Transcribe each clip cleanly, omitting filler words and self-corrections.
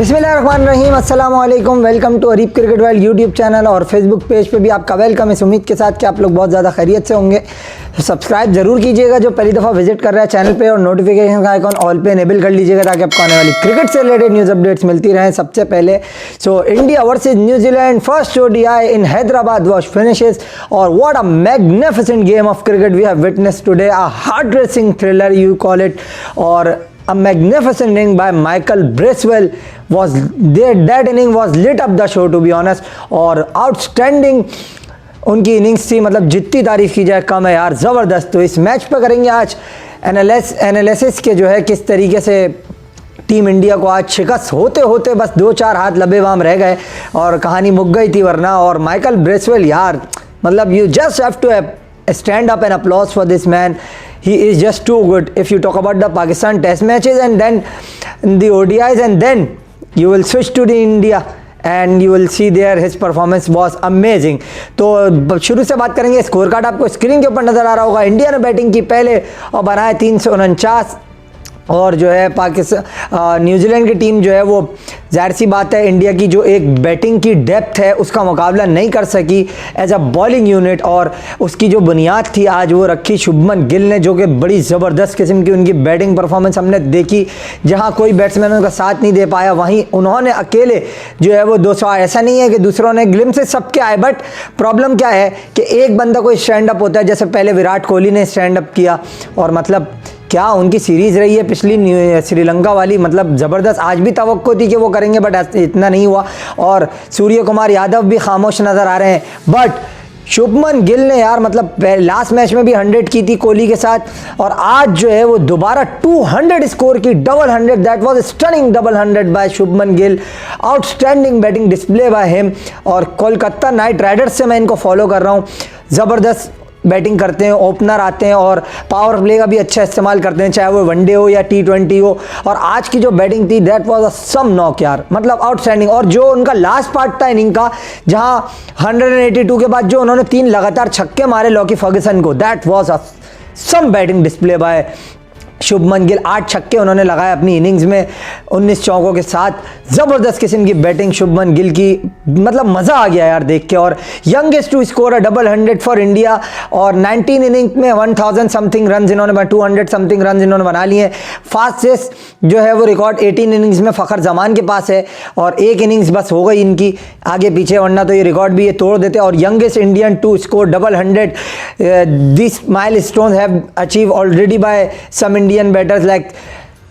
बिस्मिल्लाहिर्रहमानिर्रहीम, अस्सलाम वालेकुम। Welcome to Areeb cricket world YouTube channel और फेसबुक पेज पे भी आपका वेलकम। इस उम्मीद के साथ कि आप लोग बहुत ज़्यादा खैरियत से होंगे। तो सब्सक्राइब जरूर कीजिएगा जो पहली दफ़ा विजिट कर रहा है चैनल पे, और नोटिफिकेशन का आइकॉन ऑल पे इनेबल कर लीजिएगा ताकि आपको आने वाली क्रिकेट से रिलेटेड न्यूज़ अपडेट्स मिलती रहें सबसे पहले। So India versus New Zealand first ODI in Hyderabad was finishes, और what a magnificent game of cricket we have witnessed today, a heart racing thriller you call it, और a magnificent inning by Michael Bracewell was there. That inning was lit up the show to be honest, और outstanding उनकी innings थी, मतलब जितनी तारीफ की जाए कम है यार, ज़बरदस्त। तो इस मैच पे करेंगे आज एनालिसिस के जो है किस तरीके से टीम इंडिया को आज शिकस्त होते होते बस 2-4 हाथ लबेबाम रह गए और कहानी मुक गई थी वरना। और माइकल ब्रेसवेल यार, मतलब you just have to stand up and applause for this man. He is just too good. If you talk about the Pakistan test matches and then the ODIs, and then you will switch to the India and you will see there his performance was amazing. तो शुरू से बात करेंगे। Score card आपको screen के ऊपर नज़र आ रहा होगा। इंडिया ने बैटिंग की पहले और बनाए 349, और जो है पाकिस्तान न्यूजीलैंड की टीम जो है वो जाहिर सी बात है इंडिया की जो एक बैटिंग की डेप्थ है उसका मुकाबला नहीं कर सकी एज अ बॉलिंग यूनिट, और उसकी जो बुनियाद थी आज वो रखी शुभमन गिल ने, जो कि बड़ी ज़बरदस्त किस्म की उनकी बैटिंग परफॉर्मेंस हमने देखी। जहां कोई बैट्समैन उनका साथ नहीं दे पाया वहीं उन्होंने अकेले जो है वो 200, ऐसा नहीं है कि दूसरों ने ग्लिम्सेस सबके आए, बट प्रॉब्लम क्या है कि एक बंदा कोई स्टैंड अप होता है, जैसे पहले विराट कोहली ने स्टैंड अप किया, और मतलब क्या उनकी सीरीज़ रही है पिछली श्रीलंका वाली, मतलब ज़बरदस्त। आज भी तवक्को थी कि वो करेंगे बट इतना नहीं हुआ, और सूर्य कुमार यादव भी खामोश नज़र आ रहे हैं। बट शुभमन गिल ने यार मतलब लास्ट मैच में भी 100 की थी कोहली के साथ, और आज जो है वो दोबारा 200 स्कोर की, double 100, that was stunning double 100 by Shubman Gill. Outstanding batting display by him, और कोलकाता नाइट राइडर्स से मैं इनको फॉलो कर रहा हूँ, ज़बरदस्त बैटिंग करते हैं, ओपनर आते हैं और पावर प्ले का भी अच्छा इस्तेमाल करते हैं, चाहे वो वनडे हो या T20 हो। और आज की जो बैटिंग थी that was awesome knock यार, मतलब आउटस्टैंडिंग। और जो उनका लास्ट पार्ट था इनिंग का, जहां 182 के बाद जो उन्होंने 3 लगातार छक्के मारे लॉकी फर्गसन को, that was awesome batting display by Shubman Gill. 8 छक्के उन्होंने लगाए अपनी इनिंग्स में 19 चौकों के साथ। ज़बरदस्त किस्म की बैटिंग शुभमन गिल की, मतलब मज़ा आ गया यार देख के। और youngest to score a double 100 for India, और 19 इनिंग में 1000 समथिंग रन इन्होंने 200 समथिंग रन इन्होंने बना लिए। फास्टेस्ट जो है वो रिकॉर्ड 18 इनिंग्स में फ़खर जमान के पास है, और एक इनिंग्स बस हो गई इनकी आगे पीछे, वरना तो ये रिकॉर्ड भी ये तोड़ देते। और youngest Indian to score double 100, this milestone have achieve already by some Indian batters like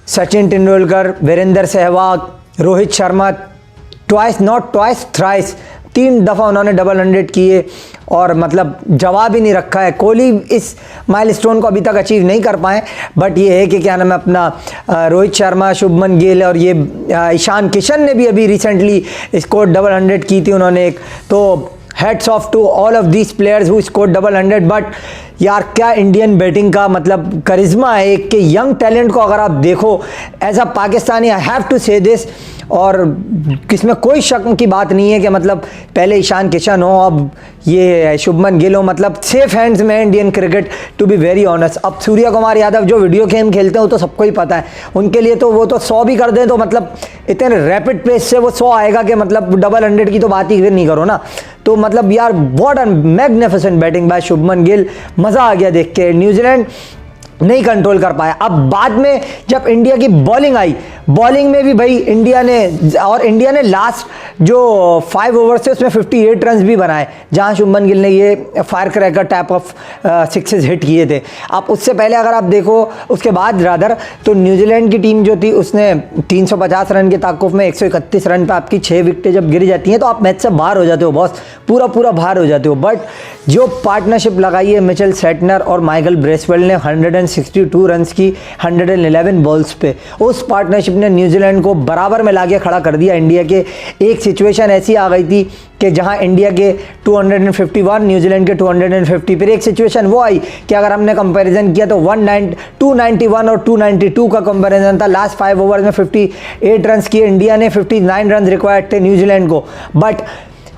Sachin Tendulkar, Virender Sehwag, Rohit Sharma, twice not twice thrice, 3 दफ़ा उन्होंने डबल 100 किए, और मतलब जवाब ही नहीं रखा है। कोहली इस माइलस्टोन को अभी तक अचीव नहीं कर पाए, बट ये है कि क्या नाम है अपना रोहित शर्मा, शुभमन गिल, और ये ईशान किशन ने भी अभी रिसेंटली स्कोर डबल 100 की थी उन्होंने एक। तो heads off to all of these players who score double 100। But यार क्या इंडियन बैटिंग का मतलब करिश्मा है एक, कि यंग टैलेंट को अगर आप देखो as a Pakistani, I have to say this, और किसमें कोई शक की बात नहीं है कि मतलब पहले ईशान किशन हो, अब ये शुभमन गिल हो, मतलब सेफ हैंड्स में Indian cricket to be very honest. अब सूर्य कुमार यादव जो वीडियो गेम खेलते हैं वो तो सबको ही पता है, उनके लिए तो वो तो 100 भी कर दें तो मतलब इतने रैपिड पेस से वो 100 आएगा कि मतलब डबल 100 की तो बात ही फिर नहीं करो ना। तो मतलब यार what a magnificent batting bye Shubman Gill, मज़ा आ गया देख के। न्यूजीलैंड नहीं कंट्रोल कर पाया। अब बाद में जब इंडिया की बॉलिंग आई, बॉलिंग में भी भाई इंडिया ने लास्ट जो 5 ओवर से उसमें 58 रन भी बनाए, जहां शुभमन गिल ने ये fire cracker type of 6 hit किए थे। अब उससे पहले अगर आप देखो उसके बाद रादर, तो न्यूजीलैंड की टीम जो थी उसने 350 रन के ताकुफ में 131 रन पे आपकी 6 विकेटें जब गिर जाती हैं तो आप मैच से बाहर हो जाते हो बॉस, पूरा बाहर हो जाते हो। बट जो पार्टनरशिप लगाई है मिचेल सेटनर और माइकल ब्रेसवेल ने 162 रन्स की 111 बॉल्स पे, उस पार्टनरशिप ने न्यूजीलैंड को बराबर में लाके खड़ा कर दिया इंडिया के। एक सिचुएशन ऐसी आ गई थी कि जहां इंडिया के 251, न्यूजीलैंड के 250, फिर एक सिचुएशन वो आई कि अगर हमने कंपैरिजन किया तो 291 और 292 का कंपैरिजन था। लास्ट 5 ओवर में 58 रन किए इंडिया ने, 59 रन रिक्वायर्ड थे न्यूजीलैंड को। बट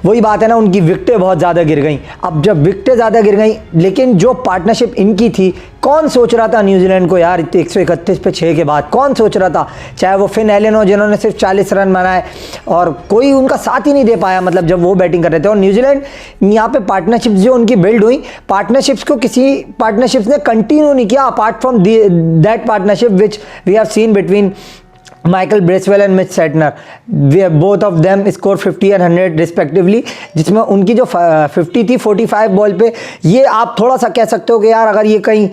वही बात है ना, उनकी विकेटें बहुत ज़्यादा गिर गई। अब जब विकेटें ज़्यादा गिर गई, लेकिन जो पार्टनरशिप इनकी थी, कौन सोच रहा था न्यूजीलैंड को यार 131 पे 6 के बाद, कौन सोच रहा था? चाहे वो फिन एलन हो जिन्होंने सिर्फ 40 रन बनाए और कोई उनका साथ ही नहीं दे पाया, मतलब जब वो बैटिंग कर रहे थे। और न्यूजीलैंड यहाँ पे पार्टनरशिप्स जो उनकी बिल्ड हुई, पार्टनरशिप्स को किसी पार्टनरशिप्स ने कंटिन्यू नहीं किया apart from that partnership which we have seen between Michael Bracewell and Mitch Santner. Both of them score 50 and 100 respectively, जिसमें उनकी जो 50 थी 45 बॉल पे, ये आप थोड़ा सा कह सकते हो कि यार अगर ये कहीं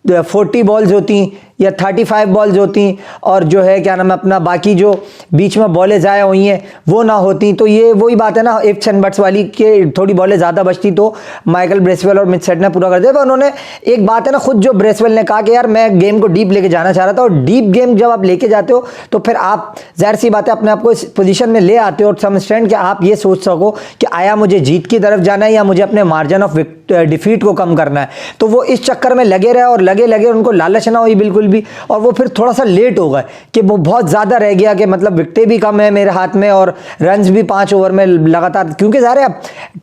40 बॉल्स होती या 35 बॉल्स होती और जो है क्या नाम है अपना बाकी जो बीच में बॉलें ज़ाया हुई हैं वो ना होती, तो ये वही बात है ना इफ्स एंड बट्स वाली, कि थोड़ी बॉलें ज़्यादा बचती तो माइकल ब्रेसवेल और मिच सेटनर पूरा कर देते। उन्होंने एक बात है ना, खुद जो ब्रेसवेल ने कहा कि यार मैं गेम को डीप लेके जाना चाह रहा था, और डीप गेम जब आप लेके जाते हो तो फिर आप जाहिर सी बात है अपने आप को इस पोजीशन में ले आते हो और सम स्टैंड कि आप ये सोच सको कि आया मुझे जीत की तरफ जाना है या मुझे अपने मार्जिन ऑफ डिफीट को कम करना है। तो वो इस चक्कर में लगे रहे और लगे उनको लालच ना हुई बिल्कुल भी, और वो फिर थोड़ा सा लेट हो गए कि वो बहुत ज़्यादा रह गया कि मतलब विकेटें भी कम है मेरे हाथ में और रन्स भी 5 ओवर में लगातार, क्योंकि ज़ाहिर है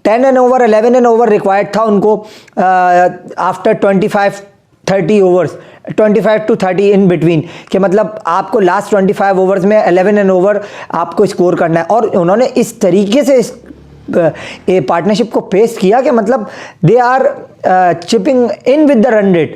10 and over 11 and over required था उनको after 25-30 overs, 25 to 30 in between, कि मतलब आपको लास्ट 25 ओवर्स में 11 एंड ओवर आपको स्कोर करना है। और उन्होंने इस तरीके से ए पार्टनरशिप को पेश किया कि मतलब they are chipping in with the run rate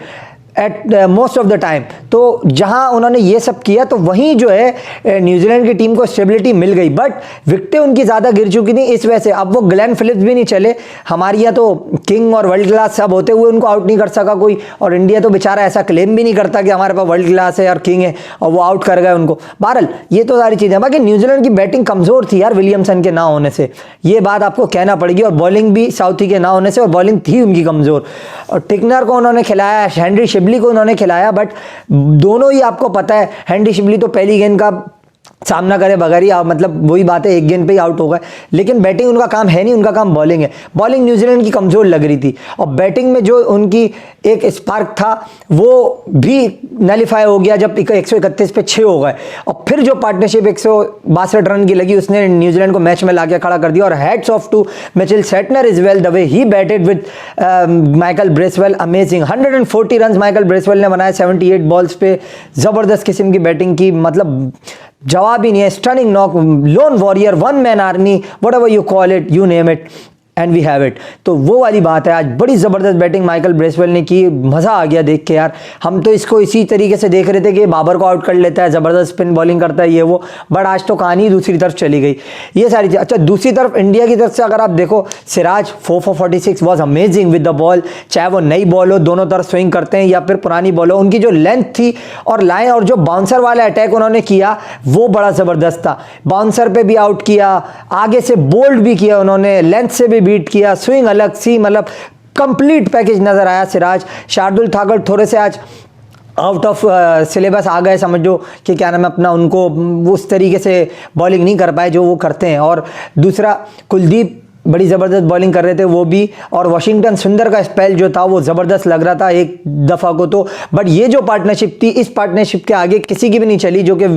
at most of the time. तो जहां उन्होंने ये सब किया तो वहीं जो है न्यूजीलैंड की टीम को स्टेबिलिटी मिल गई, बट विकेटें उनकी ज़्यादा गिर चुकी थी, इस वजह से अब वो ग्लेन फिलिप्स भी नहीं चले। हमारी यहाँ तो किंग और वर्ल्ड क्लास सब होते हुए उनको आउट नहीं कर सका कोई, और इंडिया तो बेचारा ऐसा क्लेम भी नहीं करता कि हमारे पास वर्ल्ड क्लास है और किंग है, और वो आउट कर गए उनको। बहरहाल ये तो सारी चीज़ें, बाकी न्यूजीलैंड की बैटिंग कमज़ोर थी यार विलियमसन के ना होने से, ये बात आपको कहना पड़ेगी, और बॉलिंग भी साउथी के ना होने से, और बॉलिंग थी उनकी कमज़ोर। और टिकनर को उन्होंने खिलाया, हेनरी शिबली को उन्होंने खिलाया, बट दोनों ही आपको पता है हेनरी शिबली तो पहली गेंद का सामना करे बगैर ही मतलब वही बात है एक गेंद पे ही आउट हो गए। लेकिन बैटिंग उनका काम है नहीं, उनका काम बॉलिंग है। बॉलिंग न्यूजीलैंड की कमज़ोर लग रही थी, और बैटिंग में जो उनकी एक स्पार्क था वो भी नलीफाई हो गया जब 131 पे 6 हो गए। और फिर जो पार्टनरशिप 162 रन की लगी उसने न्यूजीलैंड को मैच में लाके खड़ा कर दिया। और hats off to Mitchell Santner is well, the way he batted with Michael Bracewell, amazing 140 run Michael Bracewell ने बनाए 78 बॉल्स पे, ज़बरदस्त किस्म की बैटिंग की, मतलब जवाब ही नहीं है। Stunning knock, lone warrior, one man army, whatever you call it, you name it, and we have it. तो वो वाली बात है, आज बड़ी ज़बरदस्त बैटिंग माइकल ब्रेसवेल ने की, मज़ा आ गया देख के यार। हम तो इसको इसी तरीके से देख रहे थे कि बाबर को आउट कर लेता है, ज़बरदस्त स्पिन बॉलिंग करता है ये वो, बट आज तो कहानी दूसरी तरफ चली गई, ये सारी चीज़। अच्छा, दूसरी तरफ इंडिया की तरफ से अगर आप देखो, Siraj 4 for 46 was amazing with the ball, चाहे वो नई बॉल हो, दोनों तरफ स्विंग करते हैं, या फिर पुरानी बॉल हो, उनकी जो लेंथ थी और लाइन और जो बाउंसर वाला अटैक उन्होंने किया वो बड़ा ज़बरदस्त था। बाउंसर पे भी आउट किया, आगे से बोल्ड भी किया उन्होंने, लेंथ से भी बीट किया, स्विंग अलग सी, मतलब कंप्लीट पैकेज नजर आया सिराज। शार्दुल ठाकुर थोड़े से आज आउट ऑफ सिलेबस आ गए, समझो कि क्या नाम है अपना, उनको उस तरीके से बॉलिंग नहीं कर पाए जो वो करते हैं। और दूसरा कुलदीप बड़ी ज़बरदस्त बॉलिंग कर रहे थे वो भी, और वॉशिंगटन सुंदर का स्पेल जो था वो ज़बरदस्त लग रहा था एक दफ़ा को तो। बट ये जो पार्टनरशिप थी, इस पार्टनरशिप के आगे किसी की भी नहीं चली, जो कि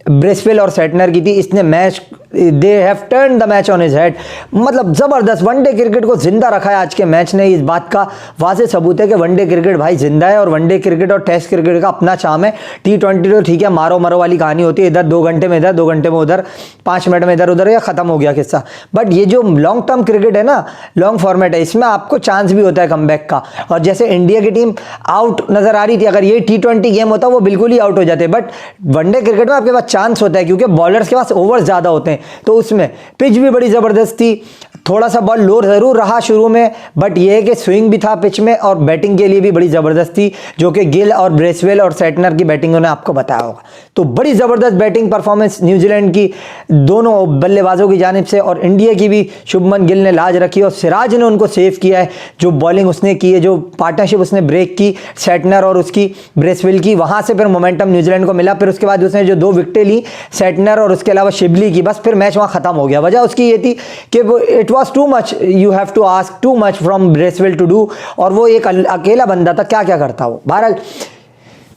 ब्रेसवेल और सेटनर की थी। इसने match, they have turn the match on his head, मतलब ज़बरदस्त वनडे क्रिकेट को जिंदा रखा है आज के मैच ने। इस बात का वाज़ेह सबूत है कि वनडे क्रिकेट भाई जिंदा है, और वनडे क्रिकेट और टेस्ट क्रिकेट का अपना चार्म है। T20 तो ठीक है, मारो मरो वाली कहानी होती है, इधर 2 घंटे में इधर, 2 घंटे में उधर, 5 मिनट में इधर उधर, या ख़त्म हो गया किस्सा। बट ये जो लॉन्ग टर्म क्रिकेट है ना, लॉन्ग फॉर्मेट है, इसमें आपको चांस भी होता है कमबैक का। और जैसे इंडिया की टीम आउट नजर आ रही थी, अगर ये T20 गेम होता वो बिल्कुल ही आउट हो जाते। बट वनडे क्रिकेट में आपके पास चांस होता है, क्योंकि बॉलर्स के पास ओवर्स ज़्यादा होते हैं, तो उसमें पिच भी बड़ी ज़बरदस्त थी। थोड़ा सा बॉल लो ज़रूर रहा शुरू में, बट ये है कि स्विंग भी था पिच में, और बैटिंग के लिए भी बड़ी ज़बरदस्त थी, जो कि गिल और ब्रेसवेल और सेटनर की बैटिंग उन्होंने आपको बताया होगा। तो बड़ी ज़बरदस्त बैटिंग परफॉर्मेंस न्यूजीलैंड की दोनों बल्लेबाजों की जानिब से, और इंडिया की भी शुभमन गिल ने लाज रखी, और सिराज ने उनको सेव किया है। जो बॉलिंग उसने की है, जो पार्टनरशिप उसने ब्रेक की सेटनर और उसकी ब्रेसवेल की, वहाँ से फिर मोमेंटम न्यूजीलैंड को मिला। फिर उसके बाद उसने जो 2 विकेटें ली सेटनर और उसके अलावा शिबली की, बस फिर मैच वहाँ ख़त्म हो गया। वजह उसकी ये थी कि it was too much, you have to ask too much from Bracewell to do, और वो एक अकेला बंदा था, क्या क्या करता वो। बहरहाल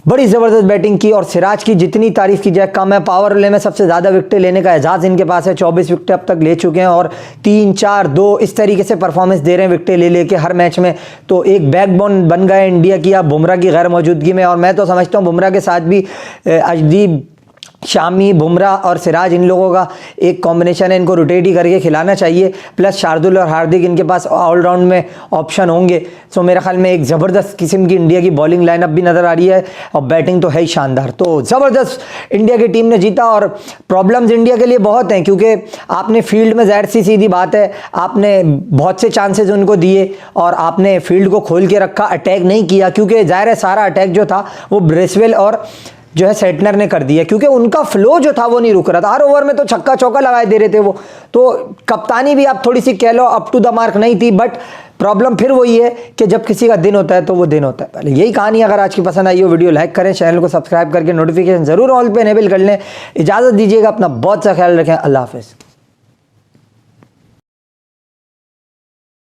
बड़ी ज़बरदस्त बैटिंग की और सिराज की जितनी तारीफ की जाए कम है। पावर प्ले में सबसे ज़्यादा विकेटें लेने का एजाज़ इनके पास है, 24 विकेटें अब तक ले चुके हैं और 3-4-2 इस तरीके से परफॉर्मेंस दे रहे हैं विकेटें ले लेके हर मैच में। तो एक बैकबोन बन गए इंडिया की अब बुमराह की गैर मौजूदगी में। और मैं तो समझता हूँ बुमराह के साथ भी अर्शदीप, शामी, बुमराह और सिराज इन लोगों का एक कॉम्बिनेशन है, इनको रोटेट ही करके खिलाना चाहिए। प्लस शार्दुल और हार्दिक इनके पास ऑलराउंड में ऑप्शन होंगे। सो मेरे ख्याल में एक ज़बरदस्त किस्म की इंडिया की बॉलिंग लाइनअप भी नज़र आ रही है और बैटिंग तो है ही शानदार। तो ज़बरदस्त इंडिया की टीम ने जीता और प्रॉब्लम्स इंडिया के लिए बहुत हैं क्योंकि आपने फील्ड में ज़ाहिर सी सीधी बात है आपने बहुत से चांसेस उनको दिए और आपने फील्ड को खोल के रखा, अटैक नहीं किया क्योंकि ज़ाहिर है सारा अटैक जो था वो ब्रेसवेल और जो है सेटनर ने कर दिया क्योंकि उनका फ्लो जो था वो नहीं रुक रहा था। हर ओवर में तो छक्का चौका लगाए दे रहे थे वो। तो कप्तानी भी आप थोड़ी सी कह लो अप टू द मार्क नहीं थी, बट प्रॉब्लम फिर वही है कि जब किसी का दिन होता है तो वो दिन होता है। पहले यही कहानी अगर आज की पसंद आई हो वीडियो लाइक करें, चैनल को सब्सक्राइब करके नोटिफिकेशन ज़रूर ऑल पे इनेबल कर लें। इजाज़त दीजिएगा, अपना बहुत सा ख्याल रखें। अल्लाह हाफ़िज़।